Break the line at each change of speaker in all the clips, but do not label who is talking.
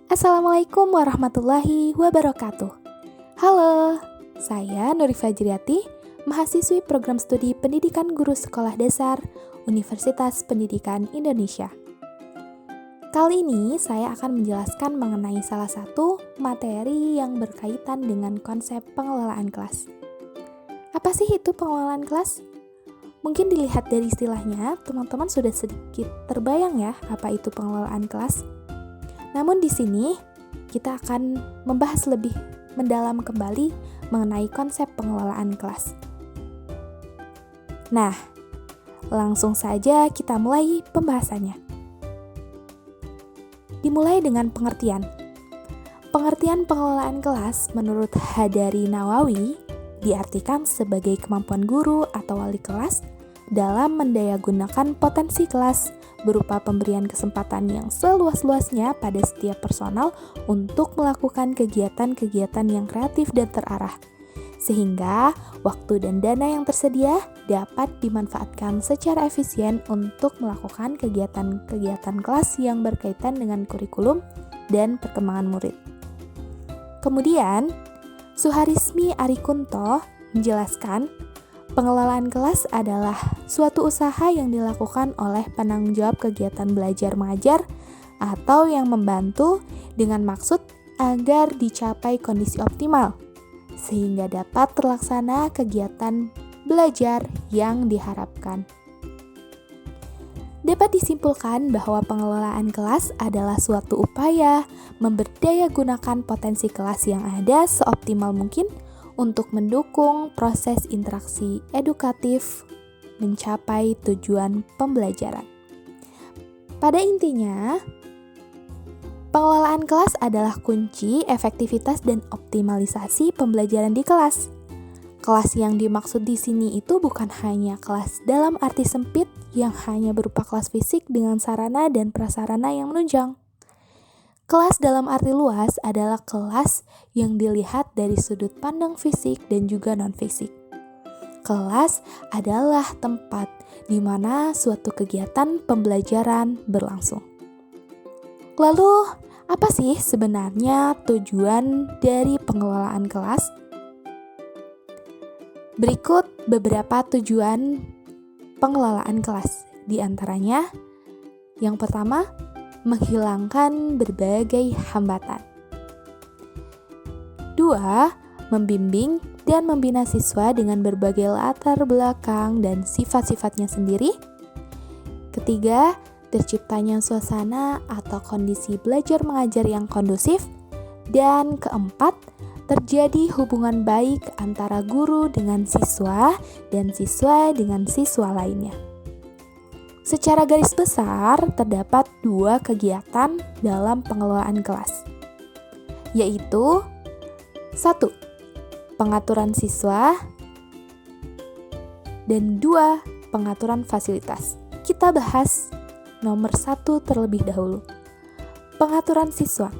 Assalamualaikum warahmatullahi wabarakatuh. Halo, saya Nuri Fajriati, mahasiswi program studi Pendidikan Guru Sekolah Dasar Universitas Pendidikan Indonesia. Kali ini saya akan menjelaskan mengenai salah satu materi yang berkaitan dengan konsep pengelolaan kelas. Apa sih itu pengelolaan kelas? Mungkin dilihat dari istilahnya, teman-teman sudah sedikit terbayang ya apa itu pengelolaan kelas. Namun di sini kita akan membahas lebih mendalam kembali mengenai konsep pengelolaan kelas. Nah, langsung saja kita mulai pembahasannya. Dimulai dengan pengertian. Pengertian pengelolaan kelas menurut Hadari Nawawi diartikan sebagai kemampuan guru atau wali kelas dalam mendayagunakan potensi kelas berupa pemberian kesempatan yang seluas-luasnya pada setiap personal untuk melakukan kegiatan-kegiatan yang kreatif dan terarah, sehingga waktu dan dana yang tersedia dapat dimanfaatkan secara efisien untuk melakukan kegiatan-kegiatan kelas yang berkaitan dengan kurikulum dan perkembangan murid. Kemudian, Suharismi Arikunto menjelaskan pengelolaan kelas adalah suatu usaha yang dilakukan oleh penanggung jawab kegiatan belajar mengajar atau yang membantu dengan maksud agar dicapai kondisi optimal, sehingga dapat terlaksana kegiatan belajar yang diharapkan. Dapat disimpulkan bahwa pengelolaan kelas adalah suatu upaya memberdayagunakan potensi kelas yang ada seoptimal mungkin untuk mendukung proses interaksi edukatif mencapai tujuan pembelajaran. Pada intinya, pengelolaan kelas adalah kunci efektivitas dan optimalisasi pembelajaran di kelas. Kelas yang dimaksud di sini itu bukan hanya kelas dalam arti sempit yang hanya berupa kelas fisik dengan sarana dan prasarana yang menunjang. Kelas dalam arti luas adalah kelas yang dilihat dari sudut pandang fisik dan juga non-fisik. Kelas adalah tempat di mana suatu kegiatan pembelajaran berlangsung. Lalu, apa sih sebenarnya tujuan dari pengelolaan kelas? Berikut beberapa tujuan pengelolaan kelas. Di antaranya, yang pertama, menghilangkan berbagai hambatan. 2. Membimbing dan membina siswa dengan berbagai latar belakang dan sifat-sifatnya sendiri. 3. Terciptanya suasana atau kondisi belajar mengajar yang kondusif. Dan 4. Terjadi hubungan baik antara guru dengan siswa dan siswa dengan siswa lainnya. Secara garis besar, terdapat 2 kegiatan dalam pengelolaan kelas, yaitu 1. Pengaturan siswa dan 2. Pengaturan fasilitas. Kita bahas nomor 1 terlebih dahulu. Pengaturan siswa.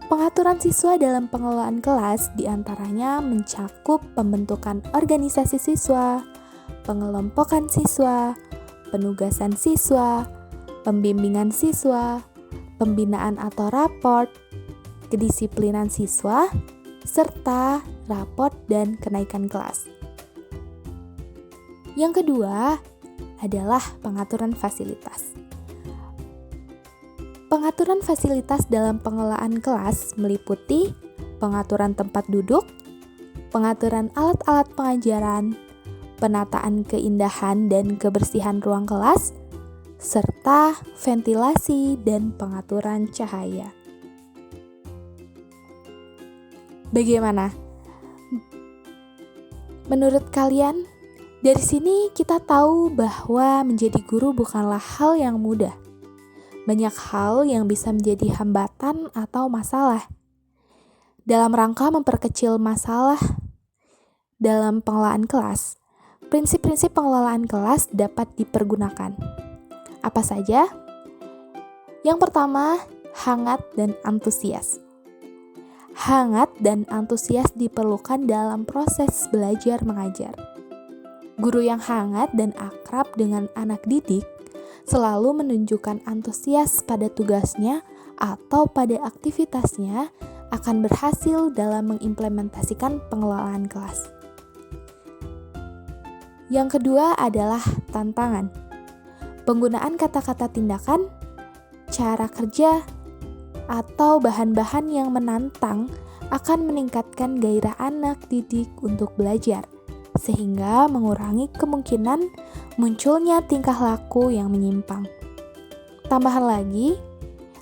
Pengaturan siswa dalam pengelolaan kelas diantaranya mencakup pembentukan organisasi siswa, pengelompokan siswa, penugasan siswa, pembimbingan siswa, pembinaan atau raport, kedisiplinan siswa, serta raport dan kenaikan kelas. Yang kedua adalah pengaturan fasilitas. Pengaturan fasilitas dalam pengelolaan kelas meliputi pengaturan tempat duduk, pengaturan alat-alat pengajaran, penataan keindahan dan kebersihan ruang kelas, serta ventilasi dan pengaturan cahaya. Bagaimana? Menurut kalian, dari sini kita tahu bahwa menjadi guru bukanlah hal yang mudah. Banyak hal yang bisa menjadi hambatan atau masalah. Dalam rangka memperkecil masalah dalam pengelolaan kelas, prinsip-prinsip pengelolaan kelas dapat dipergunakan. Apa saja? Yang pertama, hangat dan antusias. Hangat dan antusias diperlukan dalam proses belajar mengajar. Guru yang hangat dan akrab dengan anak didik selalu menunjukkan antusias pada tugasnya atau pada aktivitasnya akan berhasil dalam mengimplementasikan pengelolaan kelas. Yang kedua adalah tantangan. Penggunaan kata-kata tindakan, cara kerja, atau bahan-bahan yang menantang akan meningkatkan gairah anak didik untuk belajar, sehingga mengurangi kemungkinan munculnya tingkah laku yang menyimpang. Tambahan lagi,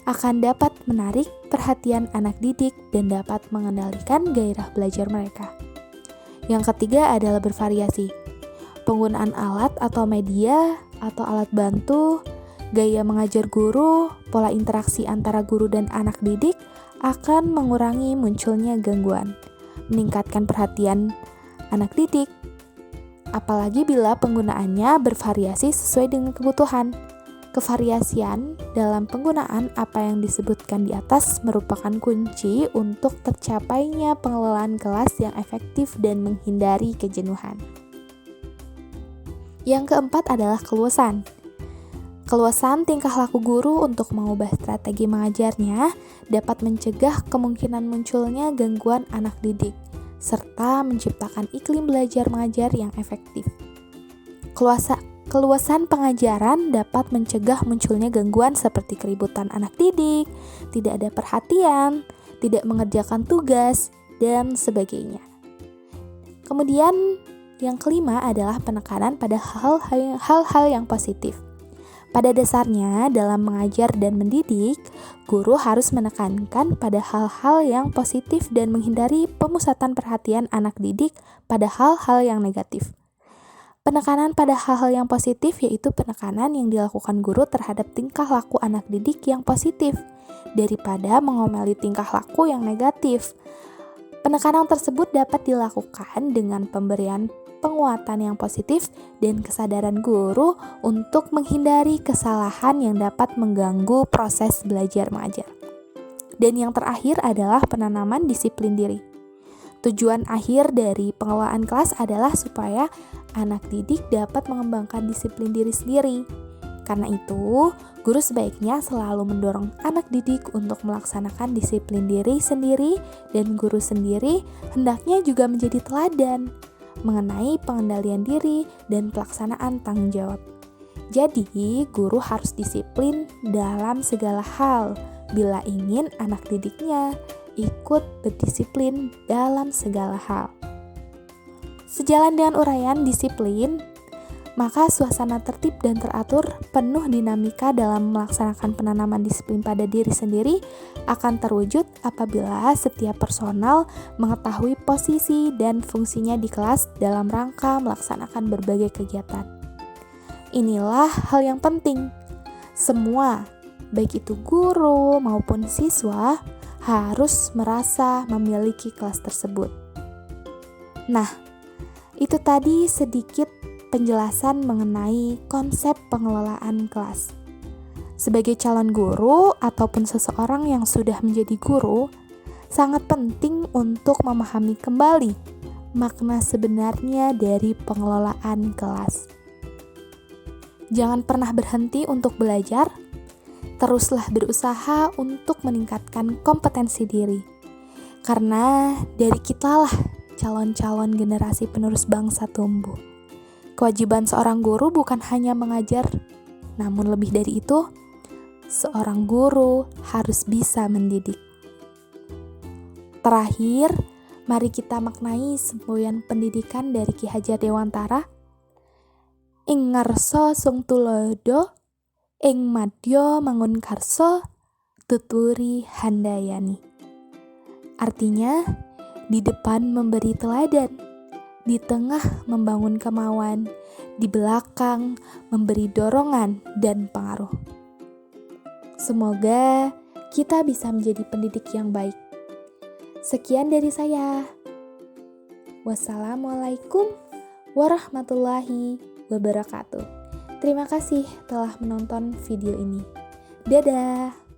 akan dapat menarik perhatian anak didik dan dapat mengendalikan gairah belajar mereka. Yang ketiga adalah bervariasi. Penggunaan alat atau media atau alat bantu, gaya mengajar guru, pola interaksi antara guru dan anak didik akan mengurangi munculnya gangguan, meningkatkan perhatian anak didik, apalagi bila penggunaannya bervariasi sesuai dengan kebutuhan. Kevariasian dalam penggunaan apa yang disebutkan di atas merupakan kunci untuk tercapainya pengelolaan kelas yang efektif dan menghindari kejenuhan. Yang keempat adalah keluasan. Keluasan tingkah laku guru untuk mengubah strategi mengajarnya dapat mencegah kemungkinan munculnya gangguan anak didik, serta menciptakan iklim belajar mengajar yang efektif. Keluasan pengajaran dapat mencegah munculnya gangguan seperti keributan anak didik, tidak ada perhatian, tidak mengerjakan tugas, dan sebagainya. Kemudian yang kelima adalah penekanan pada hal-hal yang positif. Pada dasarnya, dalam mengajar dan mendidik, guru harus menekankan pada hal-hal yang positif dan menghindari pemusatan perhatian anak didik pada hal-hal yang negatif. Penekanan pada hal-hal yang positif yaitu penekanan yang dilakukan guru terhadap tingkah laku anak didik yang positif daripada mengomeli tingkah laku yang negatif. Penekanan tersebut dapat dilakukan dengan pemberian penguatan yang positif dan kesadaran guru untuk menghindari kesalahan yang dapat mengganggu proses belajar mengajar. Dan yang terakhir adalah penanaman disiplin diri. Tujuan akhir dari pengelolaan kelas adalah supaya anak didik dapat mengembangkan disiplin diri sendiri. Karena itu, guru sebaiknya selalu mendorong anak didik untuk melaksanakan disiplin diri sendiri dan guru sendiri hendaknya juga menjadi teladan mengenai pengendalian diri dan pelaksanaan tanggung jawab. Jadi, guru harus disiplin dalam segala hal bila ingin anak didiknya ikut berdisiplin dalam segala hal. Sejalan dengan uraian disiplin, maka suasana tertib dan teratur penuh dinamika dalam melaksanakan penanaman disiplin pada diri sendiri akan terwujud apabila setiap personal mengetahui posisi dan fungsinya di kelas dalam rangka melaksanakan berbagai kegiatan. Inilah hal yang penting. Semua, baik itu guru maupun siswa, harus merasa memiliki kelas tersebut. Nah, itu tadi sedikit penjelasan mengenai konsep pengelolaan kelas. Sebagai calon guru ataupun seseorang yang sudah menjadi guru, sangat penting untuk memahami kembali makna sebenarnya dari pengelolaan kelas. Jangan pernah berhenti untuk belajar. Teruslah berusaha untuk meningkatkan kompetensi diri. Karena dari kitalah calon-calon generasi penerus bangsa tumbuh. Kewajiban seorang guru bukan hanya mengajar, namun lebih dari itu, seorang guru harus bisa mendidik. Terakhir, mari kita maknai semboyan pendidikan dari Ki Hajar Dewantara. Ing ngarsa sung tulodo, ing madya mangun karsa, tuturi handayani. Artinya, di depan memberi teladan, di tengah membangun kemauan, di belakang memberi dorongan dan pengaruh. Semoga kita bisa menjadi pendidik yang baik. Sekian dari saya. Wassalamualaikum warahmatullahi wabarakatuh. Terima kasih telah menonton video ini. Dadah!